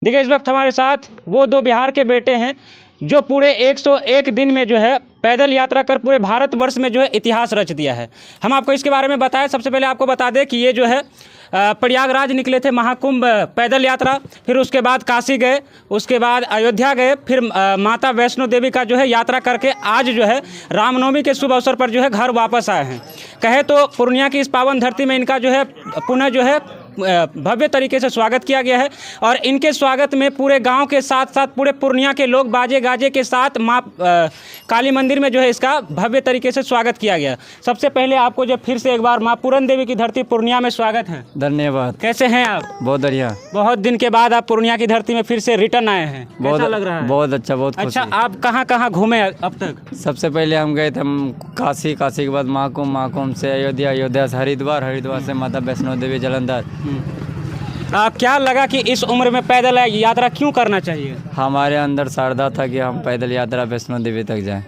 देखिए, इस वक्त हमारे साथ वो दो बिहार के बेटे हैं जो पूरे 101 दिन में जो है पैदल यात्रा कर पूरे भारतवर्ष में जो है इतिहास रच दिया है। हम आपको इसके बारे में बताएं। सबसे पहले आपको बता दें कि ये जो है प्रयागराज निकले थे महाकुंभ पैदल यात्रा, फिर उसके बाद काशी गए, उसके बाद अयोध्या गए, फिर माता वैष्णो देवी का जो है यात्रा करके आज जो है रामनवमी के शुभ अवसर पर जो है घर वापस आए हैं। कहे तो पूर्णिया की इस पावन धरती में इनका जो है पुनः जो है भव्य तरीके से स्वागत किया गया है और इनके स्वागत में पूरे गांव के साथ साथ पूरे पूर्णिया के लोग बाजे गाजे के साथ माँ काली मंदिर में जो है इसका भव्य तरीके से स्वागत किया गया। सबसे पहले आपको जो फिर से एक बार माँ पूरन देवी की धरती पूर्णिया में स्वागत है। धन्यवाद। कैसे हैं आप? बहुत बढ़िया। बहुत दिन के बाद आप पूर्णिया की धरती में फिर से रिटर्न आए हैं, कैसा लग रहा है? बहुत अच्छा, बहुत अच्छा, आप कहाँ कहाँ घूमे अब तक? सबसे पहले हम गए थे काशी के बाद महाकुंभ से अयोध्या से हरिद्वार से माता वैष्णो देवी जालंधर। क्या लगा कि इस उम्र में पैदल यात्रा क्यों करना चाहिए? हमारे अंदर श्रद्धा था कि हम पैदल यात्रा वैष्णो देवी तक जाएं।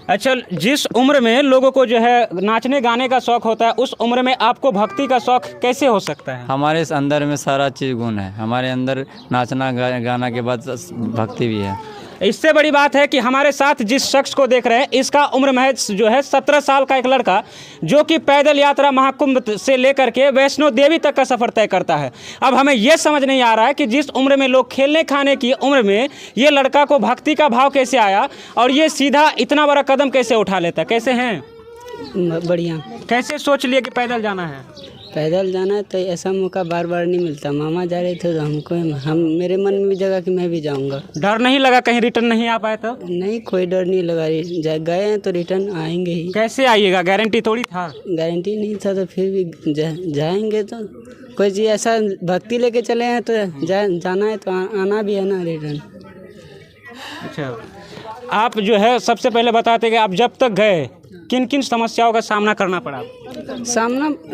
अच्छा, जिस उम्र में लोगों को जो है नाचने गाने का शौक होता है, उस उम्र में आपको भक्ति का शौक कैसे हो सकता है? हमारे अंदर में सारा चीज़ गुण है। हमारे अंदर नाचना गाना के बाद भक्ति भी है। इससे बड़ी बात है कि हमारे साथ जिस शख्स को देख रहे हैं, इसका उम्र महज जो है 17 साल का एक लड़का जो कि पैदल यात्रा महाकुंभ से लेकर के वैष्णो देवी तक का सफ़र तय करता है। अब हमें यह समझ नहीं आ रहा है कि जिस उम्र में लोग खेलने खाने की उम्र में ये लड़का को भक्ति का भाव कैसे आया और ये सीधा इतना बड़ा कदम कैसे उठा लेता। कैसे हैं? बढ़िया। कैसे सोच लिए कि पैदल जाना है? पैदल जाना है तो ऐसा मौका बार बार नहीं मिलता। मामा जा रहे थे तो मेरे मन में भी जगह कि मैं भी जाऊंगा। डर नहीं लगा कहीं रिटर्न नहीं आ पाए तो? नहीं, कोई डर नहीं लगा। गए हैं तो रिटर्न आएंगे ही। कैसे आइएगा? गारंटी थोड़ी था। गारंटी नहीं था तो फिर भी जाएंगे। तो कोई चीज़ ऐसा भक्ति लेके चले हैं तो जाना है तो आना भी है ना रिटर्न। अच्छा, आप जो है सबसे पहले बताते कि आप जब तक गए किन किन समस्याओं का सामना करना पड़ा?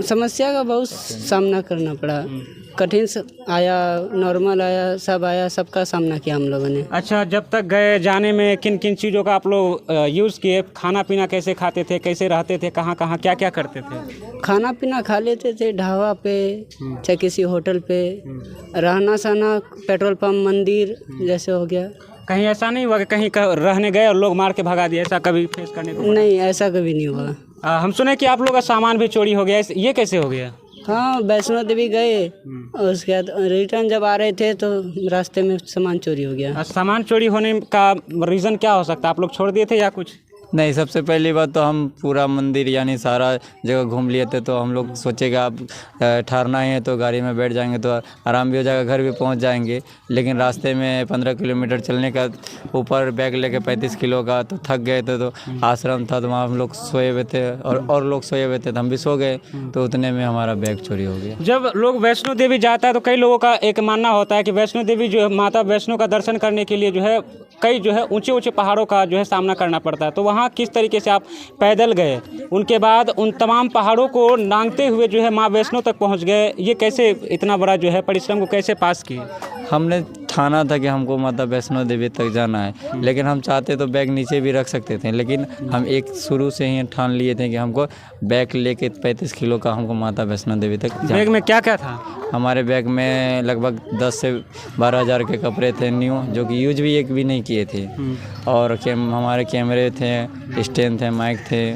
समस्या का बहुत सामना करना पड़ा। कठिन आया, नॉर्मल आया, सब आया, सबका सामना किया हम लोगों ने। अच्छा, जब तक गए जाने में किन किन चीज़ों का आप लोग यूज़ किए? खाना पीना कैसे खाते थे, कैसे रहते थे, कहाँ कहाँ क्या क्या करते थे? खाना पीना खा लेते थे ढाबा पे चाहे किसी होटल पे। रहना सहना पेट्रोल पंप, मंदिर जैसे हो गया। कहीं ऐसा नहीं हुआ कि कहीं रहने गए और लोग मार के भगा दिए? ऐसा कभी फेस करने को? नहीं, ऐसा कभी नहीं हुआ। हम सुने कि आप लोग का सामान भी चोरी हो गया, ये कैसे हो गया? हाँ, वैष्णो देवी गए और उसके बाद रिटर्न जब आ रहे थे तो रास्ते में सामान चोरी हो गया। सामान चोरी होने का रीज़न क्या हो सकता है? आप लोग छोड़ दिए थे या कुछ? नहीं, सबसे पहली बात तो हम पूरा मंदिर यानी सारा जगह घूम लिए थे, तो हम लोग सोचेगा अब ठहरना ही है तो गाड़ी में बैठ जाएंगे तो आराम भी हो जाएगा, घर भी पहुंच जाएंगे। लेकिन रास्ते में 15 किलोमीटर चलने का ऊपर बैग लेके 35 किलो का, तो थक गए थे। तो आश्रम था तो वहाँ हम लोग सोए हुए थे और लोग सोए हुए थे तो हम भी सो गए, तो उतने में हमारा बैग चोरी हो गया। जब लोग वैष्णो देवी जाता है तो कई लोगों का एक मानना होता है कि वैष्णो देवी जो है माता वैष्णो का दर्शन करने के लिए जो है कई जो है ऊंचे ऊंचे पहाड़ों का जो है सामना करना पड़ता है। तो वहाँ किस तरीके से आप पैदल गए, उनके बाद उन तमाम पहाड़ों को नांगते हुए जो है माँ वैष्णो तक पहुँच गए, ये कैसे इतना बड़ा जो है परिश्रम को कैसे पास किए? हमने ठाना था कि हमको माता वैष्णो देवी तक जाना है, लेकिन हम चाहते तो बैग नीचे भी रख सकते थे, लेकिन हम एक शुरू से ही ठान लिए थे कि हमको बैग लेके 35 किलो का हमको माता वैष्णो देवी तक जाना। बैग में क्या क्या था? हमारे बैग में लगभग 10 से 12 हज़ार के कपड़े थे न्यू, जो कि यूज भी एक भी नहीं किए थे। और हमारे कैमरे थे, स्टैंड थे, माइक थे,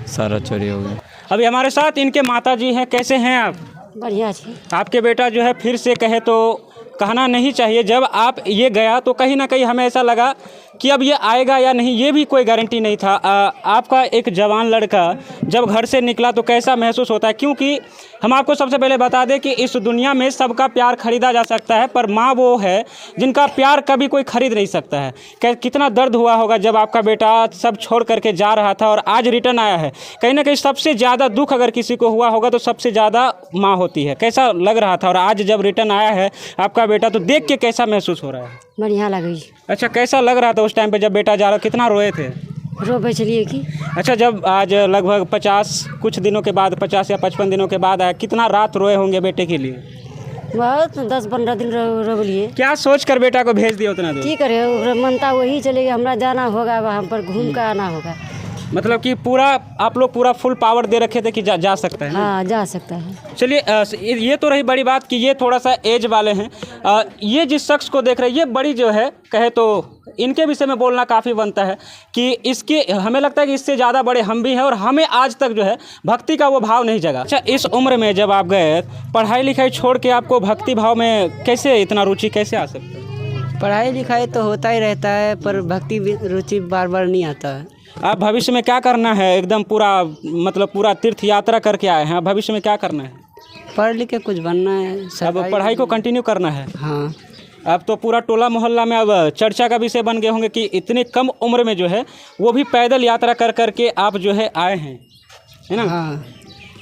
सारा चोरी हो गया। अभी हमारे साथ इनके माता जी हैं। कैसे हैं आप? बढ़िया जी। आपके बेटा जो है फिर से कहे तो कहना नहीं चाहिए, जब आप ये गया तो कहीं ना कहीं हमें ऐसा लगा कि अब ये आएगा या नहीं, ये भी कोई गारंटी नहीं था। आपका एक जवान लड़का जब घर से निकला तो कैसा महसूस होता है? क्योंकि हम आपको सबसे पहले बता दें कि इस दुनिया में सबका प्यार खरीदा जा सकता है, पर माँ वो है जिनका प्यार कभी कोई खरीद नहीं सकता है। कितना दर्द हुआ होगा जब आपका बेटा सब छोड़ करके जा रहा था और आज रिटर्न आया है। कहीं ना कहीं सबसे ज़्यादा दुख अगर किसी को हुआ होगा तो सबसे ज़्यादा माँ होती है। कैसा लग रहा था? और आज जब रिटर्न आया है आपका बेटा तो देख के कैसा महसूस हो रहा है? बढ़िया लगी। अच्छा, कैसा लग रहा था उस टाइम पे जब बेटा जा रहा? कितना रोए थे? रोबे चलिए कि। अच्छा, जब आज लगभग 50 कुछ दिनों के बाद 50 या 55 दिनों के बाद आया, कितना रात रोए होंगे बेटे के लिए? बहुत 10-15 दिन रो लिए। क्या सोच कर बेटा को भेज दिया उतना दूर? की करे, मनता वही चलेगा, हमरा जाना होगा, वहाँ पर घूम कर आना होगा। मतलब कि पूरा आप लोग पूरा फुल पावर दे रखे थे कि जा सकता है ना? हाँ जा सकता है। चलिए ये तो रही बड़ी बात कि ये थोड़ा सा एज वाले हैं। ये जिस शख्स को देख रहे हैं ये बड़ी जो है कहे तो इनके विषय में बोलना काफ़ी बनता है कि इसके हमें लगता है कि इससे ज़्यादा बड़े हम भी हैं और हमें आज तक जो है भक्ति का वो भाव नहीं जगा। अच्छा, इस उम्र में जब आप गए पढ़ाई लिखाई छोड़ के आपको भक्ति भाव में कैसे इतना रुचि कैसे आ सकता है? पढ़ाई लिखाई तो होता ही रहता है पर भक्ति रुचि बार बार नहीं आता है। आप भविष्य में क्या करना है? एकदम पूरा मतलब पूरा तीर्थ यात्रा करके आए हैं, भविष्य में क्या करना है? पढ़ लिख के कुछ बनना है। अब पढ़ाई को कंटिन्यू करना है। हाँ। अब तो पूरा टोला मोहल्ला में अब चर्चा का विषय बन गए होंगे कि इतनी कम उम्र में जो है वो भी पैदल यात्रा कर करके आप जो है आए हैं, है ना? हाँ।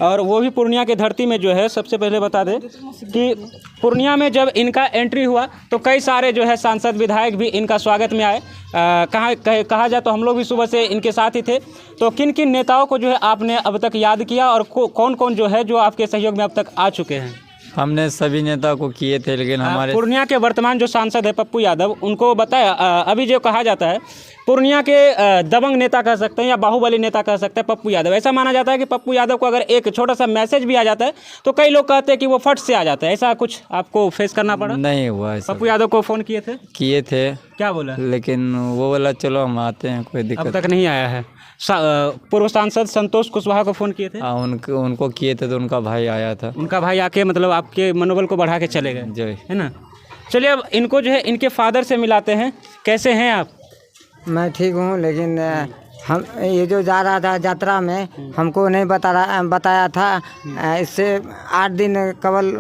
और वो भी पूर्णिया की धरती में जो है सबसे पहले बता दें कि पूर्णिया में जब इनका एंट्री हुआ तो कई सारे जो है सांसद विधायक भी इनका स्वागत में आए। कहा जाए तो हम लोग भी सुबह से इनके साथ ही थे। तो किन किन नेताओं को जो है आपने अब तक याद किया और कौन कौन जो है जो आपके सहयोग में अब तक आ चुके हैं? हमने सभी नेता को किए थे, लेकिन हमारे पूर्णिया के वर्तमान जो सांसद है पप्पू यादव, उनको बताया अभी जो कहा जाता है पूर्णिया के दबंग नेता कह सकते हैं या बाहुबली नेता कह सकते हैं पप्पू यादव। ऐसा माना जाता है कि पप्पू यादव को अगर एक छोटा सा मैसेज भी आ जाता है तो कई लोग कहते हैं कि वो फट से आ जाता है। ऐसा कुछ आपको फेस करना पड़ा? नहीं हुआ ऐसा। पप्पू यादव को फ़ोन किए थे? क्या बोला? लेकिन वो बोला चलो हम आते हैं, कोई अब दिक्कत तक नहीं आया है। पूर्व सांसद संतोष कुशवाहा को फ़ोन किए थे? हाँ, उनको किए थे तो उनका भाई आया था। उनका भाई आके मतलब आपके मनोबल को बढ़ा के चले गए, जी, है ना? चलिए अब इनको जो है इनके फादर से मिलाते हैं। कैसे हैं आप? मैं ठीक हूँ, लेकिन हम ये जो जा रहा था यात्रा में हमको नहीं बताया था। इससे 8 दिन कबल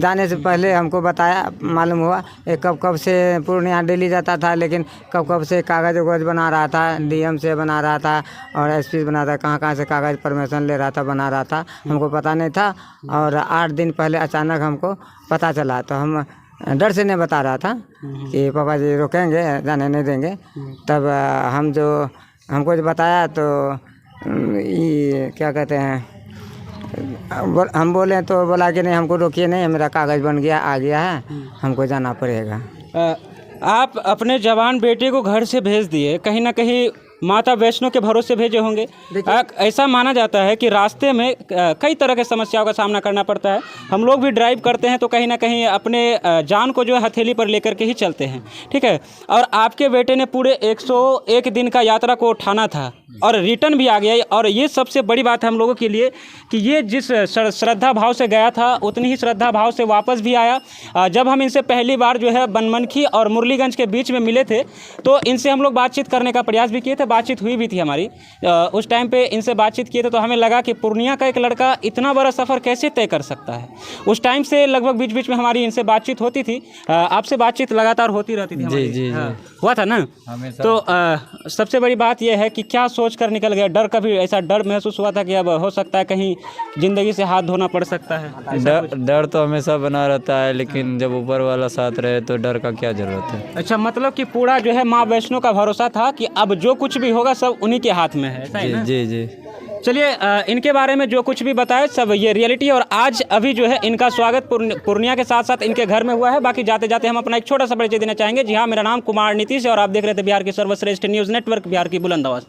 जाने से पहले हमको बताया, मालूम हुआ। ये कब से पूर्णिया दिल्ली जाता था, लेकिन कब से कागज़ वगज बना रहा था, डीएम से बना रहा था और एसपी बना रहा था, कहाँ से कागज़ परमिशन ले रहा था, बना रहा था, हमको पता नहीं था। और 8 दिन पहले अचानक हमको पता चला तो हम डर से नहीं बता रहा था कि पापा जी रोकेंगे, जाने नहीं देंगे। तब हमको जो बताया तो ये क्या कहते हैं, हम बोले तो बोला कि नहीं हमको रोकिए नहीं, मेरा कागज़ बन गया, आ गया है, हमको जाना पड़ेगा। आप अपने जवान बेटे को घर से भेज दिए, कहीं ना कहीं माता वैष्णो के भरोसे भेजे होंगे। ऐसा माना जाता है कि रास्ते में कई तरह के समस्याओं का सामना करना पड़ता है। हम लोग भी ड्राइव करते हैं तो कहीं ना कहीं अपने जान को जो है हथेली पर लेकर के ही चलते हैं, ठीक है? और आपके बेटे ने पूरे 101 दिन का यात्रा को उठाना था और रिटर्न भी आ गया। और ये सबसे बड़ी बात है हम लोगों के लिए कि ये जिस श्रद्धा भाव से गया था उतनी ही श्रद्धा भाव से वापस भी आया। जब हम इनसे पहली बार जो है बनमनखी और मुरलीगंज के बीच में मिले थे तो इनसे हम लोग बातचीत करने का प्रयास भी किए थे, बातचीत हुई भी थी हमारी। उस टाइम पे इनसे बातचीत किए थे तो हमें लगा कि पूर्णिया का एक लड़का इतना बड़ा सफ़र कैसे तय कर सकता है। उस टाइम से लगभग बीच बीच में हमारी इनसे बातचीत होती थी। आपसे बातचीत लगातार होती रहती थी हमारी। जी। हुआ था ना? तो सबसे बड़ी बात यह है कि क्या सोच कर निकल गया? डर, कभी ऐसा डर महसूस हुआ था कि अब हो सकता है कहीं ज़िंदगी से हाथ धोना पड़ सकता है? डर तो हमेशा बना रहता है, लेकिन जब ऊपर वाला साथ रहे तो डर का क्या ज़रूरत है। अच्छा, मतलब कि पूरा जो है माँ वैष्णो का भरोसा था कि अब जो कुछ भी होगा सब उन्हीं के हाथ में है, ऐसा है ना? जी। चलिए इनके बारे में जो कुछ भी बताए सब ये रियलिटी। और आज अभी जो है इनका स्वागत पूर्णिया के साथ साथ इनके घर में हुआ है। बाकी जाते जाते हम अपना एक छोटा सा परिचय देना चाहेंगे। जी हाँ, मेरा नाम कुमार नीतीश है और आप देख रहे थे बिहार की सर्वश्रेष्ठ न्यूज़ नेटवर्क, बिहार की बुलंद आवाज़।